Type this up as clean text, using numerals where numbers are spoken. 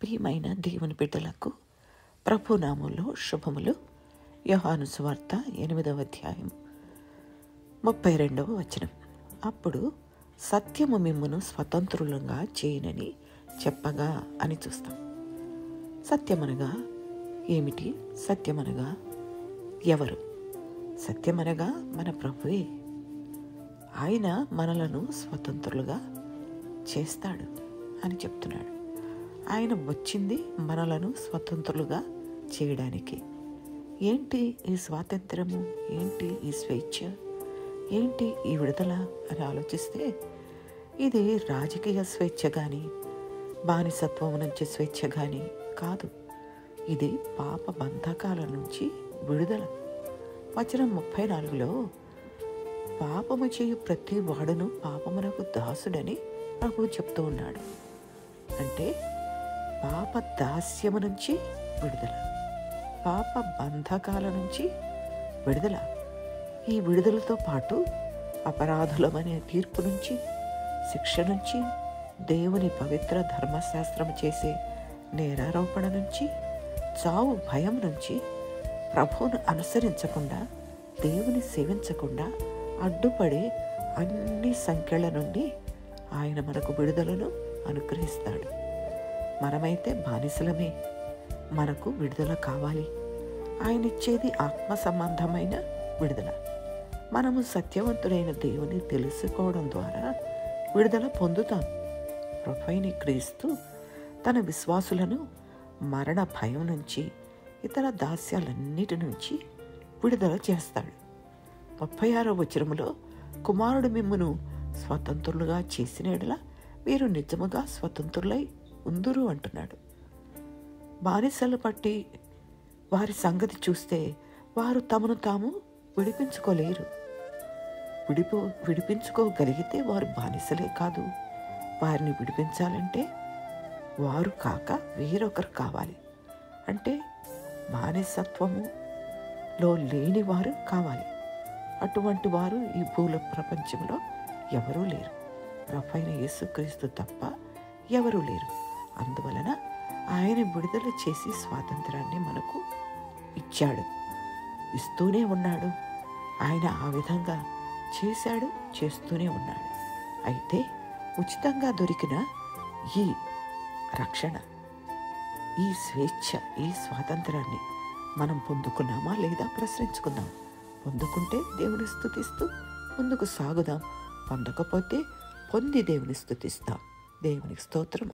ప్రియమైన దేవుని బిడ్డలకు ప్రభునామంలో శుభములు. యోహాను సువార్త 8వ అధ్యాయం 32వ వచనం. అప్పుడు సత్యము మిమ్మును స్వతంత్రులంగా చేయనని చెప్పగా అని చూస్తాం. సత్యమనగా ఏమిటి? సత్యమనగా ఎవరు? సత్యమనగా మన ప్రభువే. ఆయన మనలను స్వతంత్రులుగా చేస్తాడు అని చెప్తున్నాడు. ఆయన వచ్చింది మనలను స్వతంత్రులుగా చేయడానికి. ఏంటి ఈ స్వాతంత్రము? ఏంటి ఈ స్వేచ్ఛ? ఏంటి ఈ విడుదల అని ఆలోచిస్తే, ఇది రాజకీయ స్వేచ్ఛ కానీ, బానిసత్వం నుంచి స్వేచ్ఛ కానీ కాదు. ఇది పాప బంధకాల నుంచి విడుదల. వచనం 34లో పాపము చేయు ప్రతి వాడును పాపమునకు దాసుడని ప్రభువు చెప్తూ ఉన్నాడు. అంటే పాప దాస్యము నుంచి విడుదల, పాప బంధకాల నుంచి విడుదల. ఈ విడుదలతో పాటు అపరాధులమనే తీర్పు నుంచి, శిక్ష నుంచి, దేవుని పవిత్ర ధర్మశాస్త్రం చేసే నేరారోపణ నుంచి, చావు భయం నుంచి, ప్రభువును అనుసరించకుండా, దేవుని సేవించకుండా అడ్డుపడే అన్ని సంఖ్యల నుండి ఆయన మనకు విడుదలను అనుగ్రహిస్తాడు. మనమైతే బానిసలమే. మనకు విడుదల కావాలి. ఆయన ఇచ్చేది ఆత్మ సంబంధమైన విడుదల. మనము సత్యవంతుడైన దేవుని తెలుసుకోవడం ద్వారా విడుదల పొందుతాం. ప్రభువైన క్రీస్తు తన విశ్వాసులను మరణ భయం నుంచి, ఇతర దాస్యాలన్నిటి నుంచి విడుదల చేస్తాడు. 36వ వచనములో కుమారుడు మిమ్మును స్వతంత్రులుగా చేసిన యెడల మీరు నిజముగా స్వతంత్రులై ఉందురు అంటున్నాడు. బానిసలు పట్టి వారి సంగతి చూస్తే వారు తమను తాము విడిపించుకోలేరు. విడిపించుకోగలిగితే వారు బానిసలే కాదు. వారిని విడిపించాలంటే వారు కాక వేరొకరు కావాలి. అంటే బానిసత్వములో లేని వారు కావాలి. అటువంటి వారు ఈ భూల ప్రపంచంలో ఎవరూ లేరు. ప్రభువైన యేసుక్రీస్తు తప్ప ఎవరూ లేరు. అందువలన ఆయన విడుదల చేసి స్వాతంత్రాన్ని మనకు ఇచ్చాడు, ఇస్తూనే ఉన్నాడు. ఆయన ఆ విధంగా చేశాడు, చేస్తూనే ఉన్నాడు. అయితే ఉచితంగా దొరికిన ఈ రక్షణ, ఈ స్వేచ్ఛ, ఈ స్వాతంత్రాన్ని మనం పొందుకున్నామా లేదా ప్రశ్నించుకుందాం. పొందుకుంటే దేవుని స్తుతిస్తూ ముందుకు సాగుదాం. పొందకపోతే పొంది దేవుని స్తుతిస్తాం. దేవునికి స్తోత్రం.